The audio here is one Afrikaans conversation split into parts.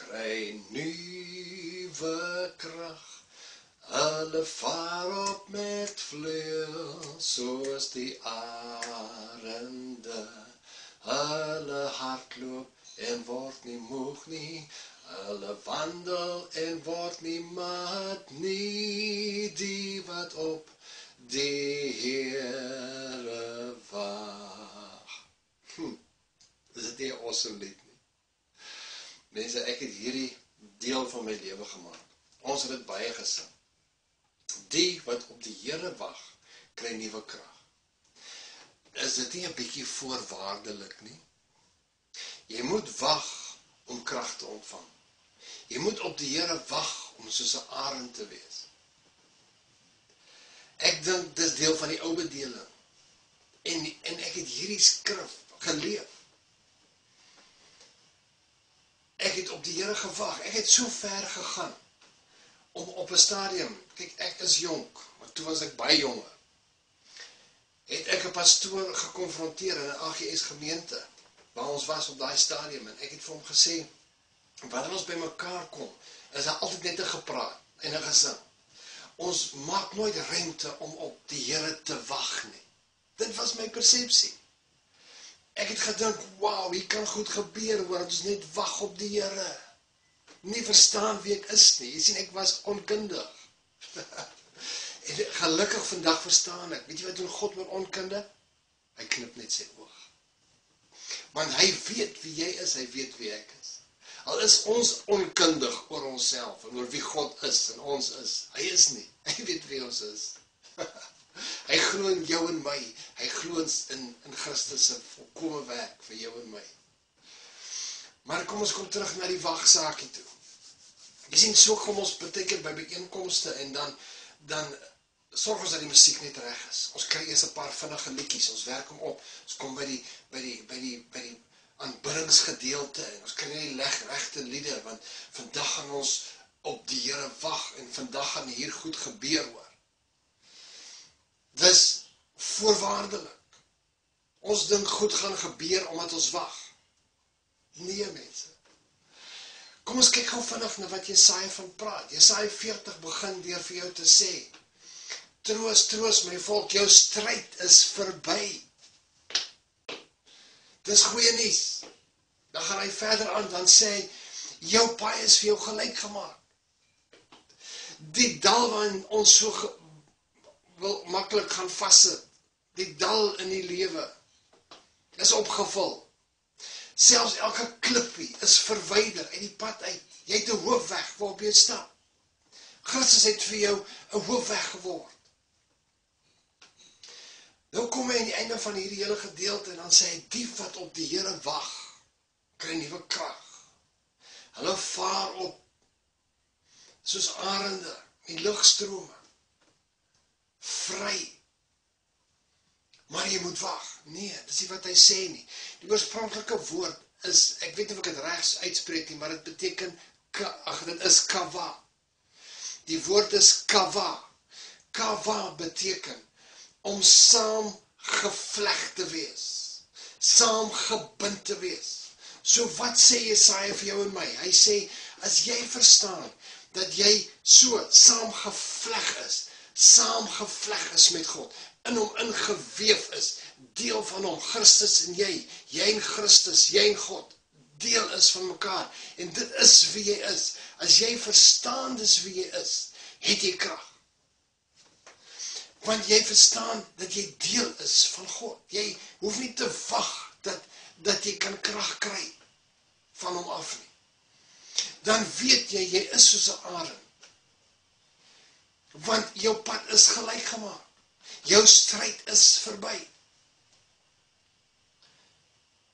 kry nuwe krag. Hulle vaar op met vleuels, soos die arende. Hulle hardloop en word nie moeg nie. Hulle wandel en word nie mat nie. Die wat op die Here wag. Is dit nie 'n awesome lied nie? Mense, ek het hierdie deel van my lewe gemaak. Ons het dit baie gesing. Die wat op die Here wag, kry nuwe krag. Is dit nie 'n bietjie voorwaardelik nie? Jy moet wag om krag te ontvang. Jy moet op die Here wag om soos 'n arend te wees. Ek dink dis deel van die ou bedeling. En ek het hierdie skrif geleef. Ek het op die Here gewag. Ek het so ver gegaan om op 'n stadium, kyk, ek is jonk, maar toe was ek baie jonger. Het ek 'n pastoor gekonfronteer in 'n AGS gemeente waar ons was op daai stadium en ek het vir hom gesê, wanneer ons by mekaar kom, is daar altyd net 'n gepraat en 'n gesing. Ons maak nooit ruimte om op die Here te wag nie. Dit was my persepsie. Ek het gedink, wow, hier kan goed gebeur, hoor, ons net wag op die Here. Nie verstaan wie ek is nie. Jy sien, ek was onkundig. En gelukkig vandag verstaan ek. Weet jy wat doen God met onkunde? Hy knip net sy oog. Want hy weet wie jy is, hy weet wie ek is. Al is ons onkundig oor onsself en oor wie God is en ons is. Hy is nie. Hy weet wie ons is. Hy glo in jou en my. Hy glo in Christus se volkomme werk vir jou en my. Maar kom ons kom terug na die wagsaakie toe. Jy sien, so kom ons beteken by bijeenkomste en dan sorg ons dat die musiek net reg is. Ons kry eers 'n paar vinnige liedjies, ons werk hom op. Ons kom by die aanbiddingsgedeelte en ons kry nie die regte liede, want vandag gaan ons op die Here wag en vandag gaan hier goed gebeur, hoor. Dis voorwaardelik. Ons dink goed gaan gebeur omdat ons wag. Nee, mense. Kom ons kyk gou vinnig na wat Jesaja van praat. Jesaja 40 begin deur vir jou te sê, troos, troos my volk, jou stryd is verby. Dis goeie nuus. Dan gaan hy verder aan, dan sê hy, jou paai is vir jou gelyk gemaak. Die dal waarin ons so wil maklik gaan vassit, die dal in die lewe, is opgevul. Selfs elke klippie is verwyder uit die pad uit. Jy het 'n hoofweg waarop jy stap. Christus het vir jou 'n hoofweg geword. Nou kom hy aan die einde van hierdie hele gedeelte en dan sê hy, die wat op die Here wag, kry nuwe krag. Hulle vaar op soos arende in lugstrome. Vry. Maar jy moet wag. Nee, dis nie wat hy sê nie. Die oorspronklike woord is, ek weet nie of ek dit regs uitspreek nie, maar dit beteken, dit is kava. Die woord is kava. Kava beteken om saam gevleg te wees. Saam gebind te wees. So wat sê Jesaja vir jou en my? Hy sê, as jy verstaan, dat jy so saamgevleg is met God, in hom ingeweef is, deel van hom, Christus en jy en Christus, jy en God, deel is van mekaar, en dit is wie jy is. As jy verstaan dis wie jy is, het jy krag. Want jy verstaan dat jy deel is van God. Jy hoef nie te wag dat jy kan krag kry van hom af nie. Dan weet jy is soos 'n arend. Want jou pad is gelyk gemaak. Jou stryd is verby.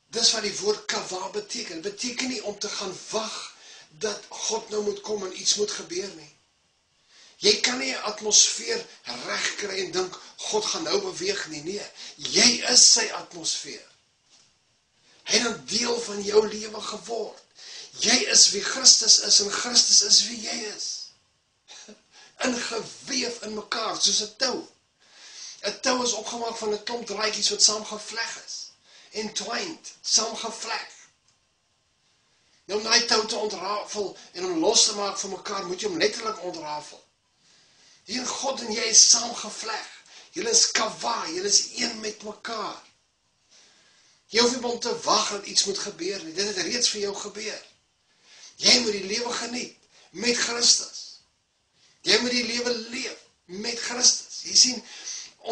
Dis wat die woord kava beteken. Dit beteken nie om te gaan wag dat God nou moet kom en iets moet gebeur nie. Jy kan nie 'n atmosfeer reg kry en dink, God gaan nou beweeg nie. Nee, jy is sy atmosfeer. Hy het 'n deel van jou lewe geword. Jy is wie Christus is en Christus is wie jy is. Ingeweef in mekaar, soos 'n tou. 'n Tou is opgemaak van 'n klomp draadjies wat saamgevleg is. Entwined, saamgevleg. Nou om daai tou te ontrafel en om los te maak van mekaar, moet jy hom letterlik ontrafel. Die en God en jy is saamgevleg. Julle is kava, julle is een met mekaar. Jy hoef nie om te wag dat iets moet gebeur nie, dit het reeds vir jou gebeur. Jy moet die lewe geniet met Christus. Jy moet die lewe leef met Christus. Jy sien,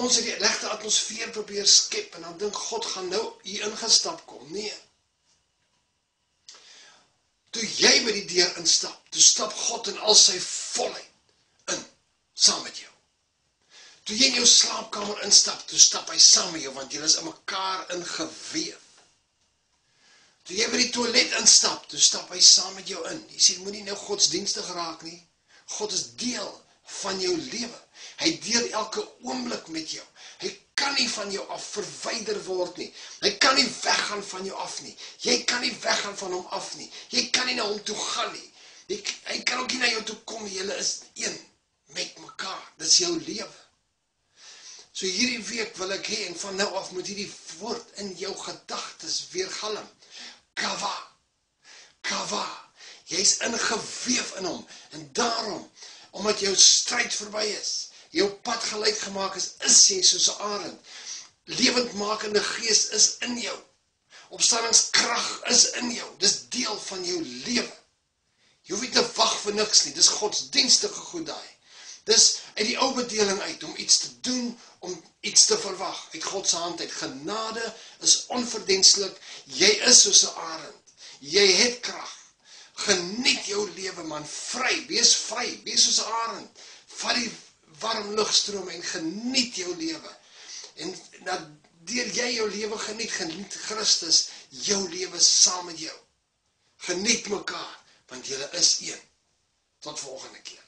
ons het die regte atmosfeer probeer skep en dan dink God gaan nou hier ingestap kom. Nee. Toe jy by die deur instap, toe stap God in al sy volheid in, saam met jou. Toe jy in jou slaapkamer instap, toe stap hy saam met jou, want jy is in mekaar ingeweef. Toe jy by die toilet instap, toe stap hy saam met jou in. Jy sien, moenie nou godsdienstig raak nie. God is deel van jou lewe. Hy deel elke oomblik met jou. Hy kan nie van jou af verwyder word nie. Hy kan nie weggaan van jou af nie. Jy kan nie weggaan van hom af nie. Jy kan nie na hom toe gaan nie. Hy kan ook nie na jou toe kom nie. Julle is een met mekaar. Dit is jou lewe. So hierdie week wil ek hê, en van nou af moet hierdie woord in jou gedagtes weergalm. Kava. Kava. Jy's ingeweef in hom. En daarom, omdat jou stryd verby is, jou pad gelyk gemaak is jy soos 'n arend. Lewendmakende gees is in jou. Opstandingskrag is in jou. Dis deel van jou lewe. Jy hoef nie te wag vir niks nie. Dis godsdienstige goed daai. Dis uit die ou bedeling uit om iets te doen, om iets te verwag. Uit God se hand uit. Genade is onverdienstelik. Jy is soos 'n arend. Jy het krag. Geniet jou lewe man, vry, wees soos 'n arend. Vat die warm lugstrome en geniet jou lewe. En deur jy jou lewe geniet Christus jou lewe saam met jou. Geniet mekaar, want julle is een. Tot volgende keer.